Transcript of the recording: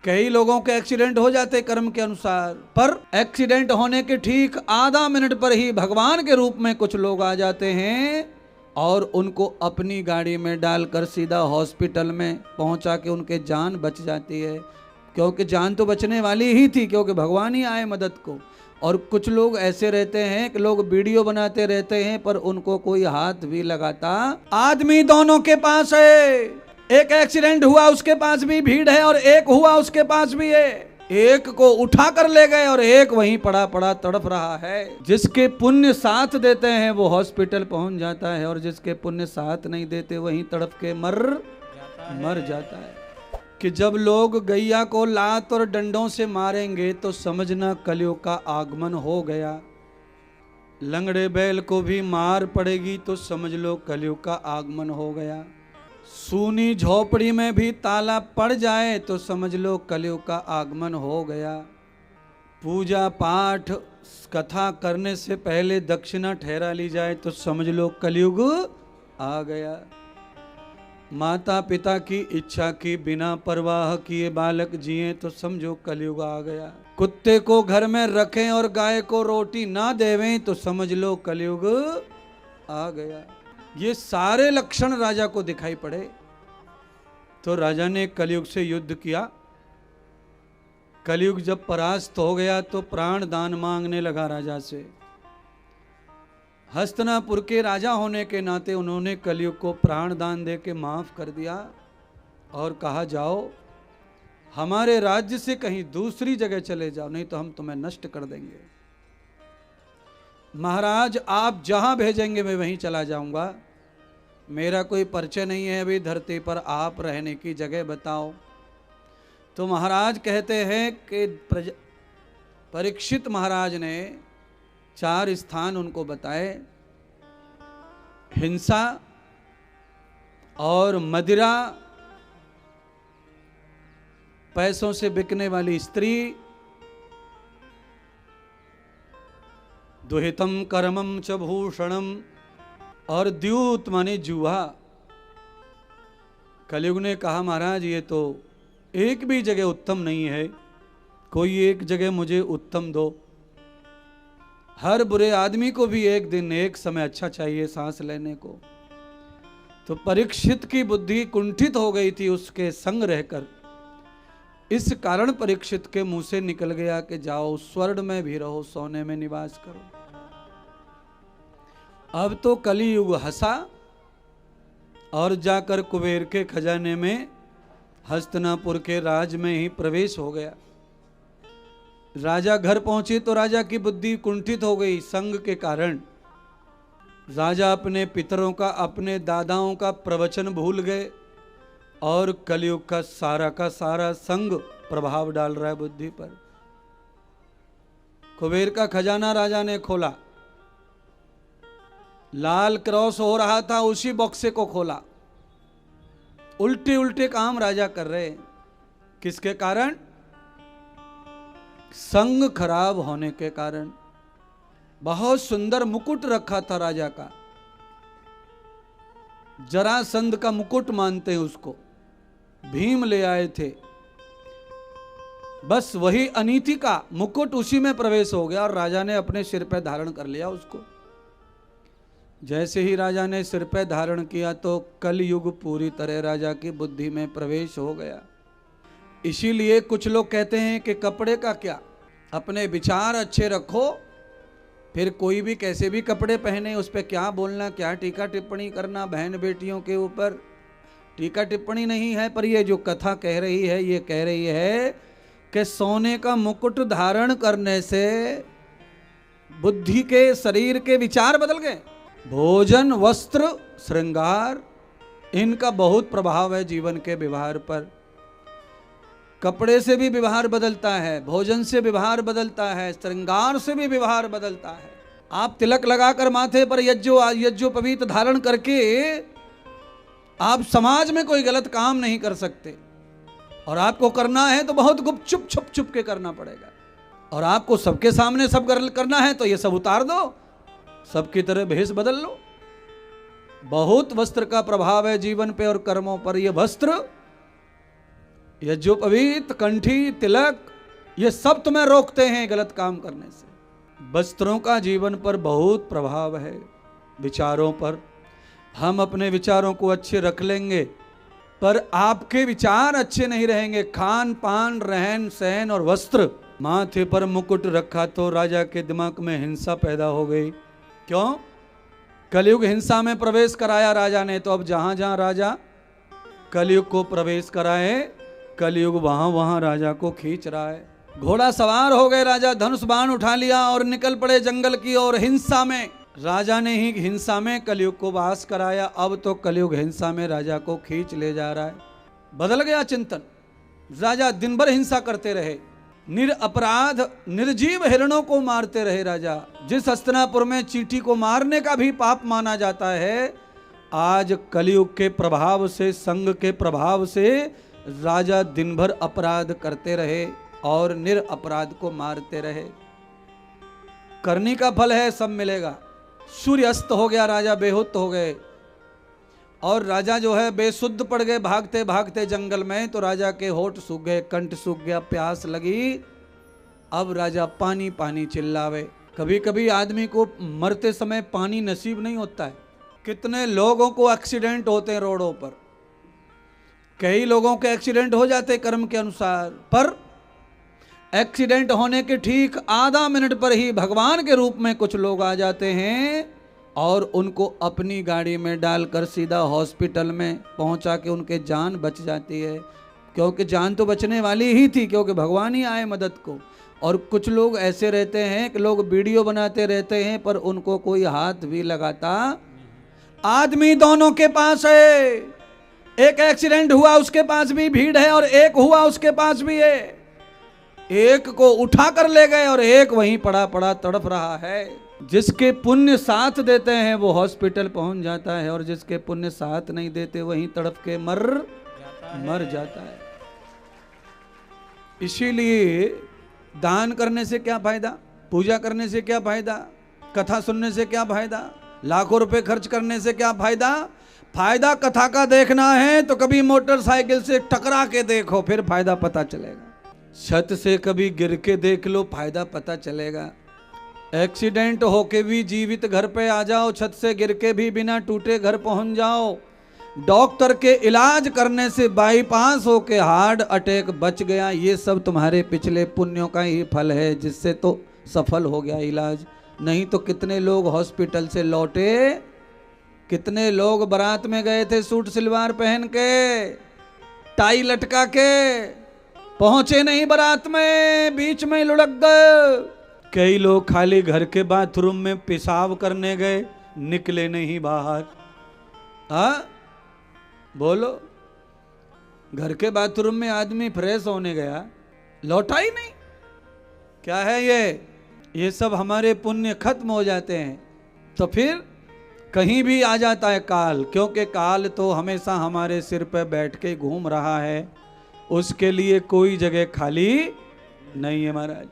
कई लोगों के एक्सीडेंट हो जाते कर्म के अनुसार, पर एक्सीडेंट होने के ठीक आधा मिनट पर ही भगवान के रूप में कुछ लोग आ जाते हैं और उनको अपनी गाड़ी में डालकर सीधा हॉस्पिटल में पहुंचा के उनके जान बच जाती है, क्योंकि जान तो बचने वाली ही थी, क्योंकि भगवान ही आए मदद को। और कुछ लोग ऐसे रहते हैं कि लोग वीडियो बनाते रहते हैं पर उनको कोई हाथ भी लगाता। आदमी दोनों के पास है, एक एक्सीडेंट हुआ उसके पास भी भीड़ है और एक हुआ उसके पास भी है। एक को उठा कर ले गए और एक वहीं पड़ा पड़ा तड़प रहा है। जिसके पुण्य साथ देते हैं वो हॉस्पिटल पहुंच जाता है और जिसके पुण्य साथ नहीं देते वहीं तड़प के मर जाता है। कि जब लोग गैया को लात और डंडों से मारेंगे तो समझना कलयुग का आगमन हो गया। लंगड़े बैल को भी मार पड़ेगी तो समझ लो कलयुग का आगमन हो गया। सूनी झोपड़ी में भी ताला पड़ जाए तो समझ लो कलयुग का आगमन हो गया। पूजा पाठ कथा करने से पहले दक्षिणा ठहरा ली जाए तो समझ लो कलयुग आ गया। माता पिता की इच्छा की बिना परवाह किए बालक जिए तो समझो कलयुग आ गया। कुत्ते को घर में रखें और गाय को रोटी ना देवें तो समझ लो कलयुग आ गया। ये सारे लक्षण राजा को दिखाई पड़े तो राजा ने कलयुग से युद्ध किया। कलयुग जब परास्त हो गया तो प्राण दान मांगने लगा राजा से। हस्तिनापुर के राजा होने के नाते उन्होंने कलयुग को प्राण दान दे के माफ कर दिया और कहा जाओ हमारे राज्य से कहीं दूसरी जगह चले जाओ, नहीं तो हम तुम्हें नष्ट कर देंगे। महाराज आप जहां भेजेंगे मैं वहीं चला जाऊंगा, मेरा कोई परिचय नहीं है अभी धरती पर, आप रहने की जगह बताओ। तो महाराज कहते हैं कि परीक्षित महाराज ने 4 स्थान उनको बताए। हिंसा और मदिरा, पैसों से बिकने वाली स्त्री, दुहितम कर्मम च भूषणम और द्यूत माने जुआ। कलयुग ने कहा महाराज ये तो एक भी जगह उत्तम नहीं है, कोई एक जगह मुझे उत्तम दो। हर बुरे आदमी को भी एक दिन एक समय अच्छा चाहिए सांस लेने को। तो परीक्षित की बुद्धि कुंठित हो गई थी उसके संग रहकर। इस कारण परीक्षित के मुंह से निकल गया कि जाओ स्वर्ण में भी रहो, सोने में निवास करो। अब तो कलियुग हंसा और जाकर कुबेर के खजाने में हस्तिनापुर के राज में ही प्रवेश हो गया। राजा घर पहुंचे तो राजा की बुद्धि कुंठित हो गई संग के कारण। राजा अपने पितरों का, अपने दादाओं का प्रवचन भूल गए और कलयुग का सारा संग प्रभाव डाल रहा है बुद्धि पर। कुबेर का खजाना राजा ने खोला, लाल क्रॉस हो रहा था, उसी बक्से को खोला। उल्टे उल्टे काम राजा कर रहे, किसके कारण? संग खराब होने के कारण। बहुत सुंदर मुकुट रखा था राजा का, जरासंध का मुकुट मानते हैं उसको, भीम ले आए थे। बस वही अनीति का मुकुट उसी में प्रवेश हो गया और राजा ने अपने सिर पे धारण कर लिया उसको। जैसे ही राजा ने सिर पे धारण किया तो कलयुग पूरी तरह राजा की बुद्धि में प्रवेश हो गया। इसीलिए कुछ लोग कहते हैं कि कपड़े का क्या, अपने विचार अच्छे रखो, फिर कोई भी कैसे भी कपड़े पहने उस पर क्या बोलना, क्या टीका टिप्पणी करना। बहन बेटियों के ऊपर टीका टिप्पणी नहीं है, पर ये जो कथा कह रही है ये कह रही है कि सोने का मुकुट धारण करने से बुद्धि के, शरीर के विचार बदल गए। भोजन, वस्त्र, श्रृंगार, इनका बहुत प्रभाव है जीवन के व्यवहार पर। कपड़े से भी व्यवहार बदलता है, भोजन से व्यवहार बदलता है, श्रृंगार से भी व्यवहार बदलता है। आप तिलक लगाकर माथे पर यज्ञोपवीत धारण करके आप समाज में कोई गलत काम नहीं कर सकते, और आपको करना है तो बहुत गुप्त छुप छुप के करना पड़ेगा। और आपको सबके सामने सब करना है तो ये सब उतार दो, सबकी तरह भेष बदल लो। बहुत वस्त्र का प्रभाव है जीवन पे और कर्मों पर। ये वस्त्र यज्ञोपवीत, कंठी, तिलक, ये सब तुम्हें रोकते हैं गलत काम करने से। वस्त्रों का जीवन पर बहुत प्रभाव है, विचारों पर। हम अपने विचारों को अच्छे रख लेंगे पर आपके विचार अच्छे नहीं रहेंगे। खान पान, रहन सहन और वस्त्र। माथे पर मुकुट रखा तो राजा के दिमाग में हिंसा पैदा हो गई। क्यों? कलयुग हिंसा में प्रवेश कराया राजा ने, तो अब जहां जहां राजा कलयुग को प्रवेश कराए, कलयुग वहां वहां राजा को खींच रहा है। घोड़ा सवार हो गए राजा, धनुष बाण उठा लिया और निकल पड़े जंगल की ओर। हिंसा में राजा ने ही हिंसा में कलयुग को वास कराया। अब तो कलयुग हिंसा में राजा को खींच ले जा रहा है। बदल गया चिंतन। राजा दिन भर हिंसा करते रहे, निरअपराध निर्जीव हिरणों को मारते रहे राजा। जिस हस्तिनापुर में चींटी को मारने का भी पाप माना जाता है, आज कलयुग के प्रभाव से, संग के प्रभाव से राजा दिन भर अपराध करते रहे और निरअपराध को मारते रहे। करनी का फल है, सब मिलेगा। सूर्य अस्त हो गया, राजा बेहोश हो गए और राजा जो है बेसुध पड़ गए भागते भागते जंगल में। तो राजा के होठ सूख गए, कंठ सूख गया, प्यास लगी। अब राजा पानी पानी चिल्लावे। कभी कभी आदमी को मरते समय पानी नसीब नहीं होता है। कितने लोगों को एक्सीडेंट होते हैं रोडों पर, कई लोगों के एक्सीडेंट हो जाते कर्म के अनुसार, पर एक्सीडेंट होने के ठीक आधा मिनट पर ही भगवान के रूप में कुछ लोग आ जाते हैं और उनको अपनी गाड़ी में डालकर सीधा हॉस्पिटल में पहुंचा के उनके जान बच जाती है। क्योंकि जान तो बचने वाली ही थी, क्योंकि भगवान ही आए मदद को। और कुछ लोग ऐसे रहते हैं कि लोग वीडियो बनाते रहते हैं पर उनको कोई हाथ भी लगाता। आदमी दोनों के पास है, एक एक्सीडेंट हुआ उसके पास भी भीड़ है और एक हुआ उसके पास भी है। एक को उठा कर ले गए और एक वहीं पड़ा पड़ा तड़प रहा है। जिसके पुण्य साथ देते हैं वो हॉस्पिटल पहुंच जाता है और जिसके पुण्य साथ नहीं देते वहीं तड़प के मर जाता है। इसीलिए दान करने से क्या फायदा, पूजा करने से क्या फायदा, कथा सुनने से क्या फायदा, लाखों रुपए खर्च करने से क्या फायदा। फायदा कथा का देखना है तो कभी मोटरसाइकिल से टकरा के देखो, फिर फायदा पता चलेगा। छत से कभी गिर के देख लो, फायदा पता चलेगा। एक्सीडेंट होके भी जीवित घर पे आ जाओ, छत से गिर के भी बिना टूटे घर पहुंच जाओ। डॉक्टर के इलाज करने से बाईपास होके हार्ट अटैक बच गया, ये सब तुम्हारे पिछले पुण्यों का ही फल है, जिससे तो सफल हो गया इलाज। नहीं तो कितने लोग हॉस्पिटल से लौटे, कितने लोग बारात में गए थे सूट सलवार पहन के, टाई लटका के, पहुंचे नहीं बारात में, बीच में लुढ़क गए। कई लोग खाली घर के बाथरूम में पेशाब करने गए, निकले नहीं बाहर। हाँ बोलो, घर के बाथरूम में आदमी फ्रेश होने गया, लौटा ही नहीं। क्या है ये सब हमारे पुण्य खत्म हो जाते हैं। तो फिर कहीं भी आ जाता है काल, क्योंकि काल तो हमेशा हमारे सिर पर बैठ के घूम रहा है, उसके लिए कोई जगह खाली नहीं है महाराज।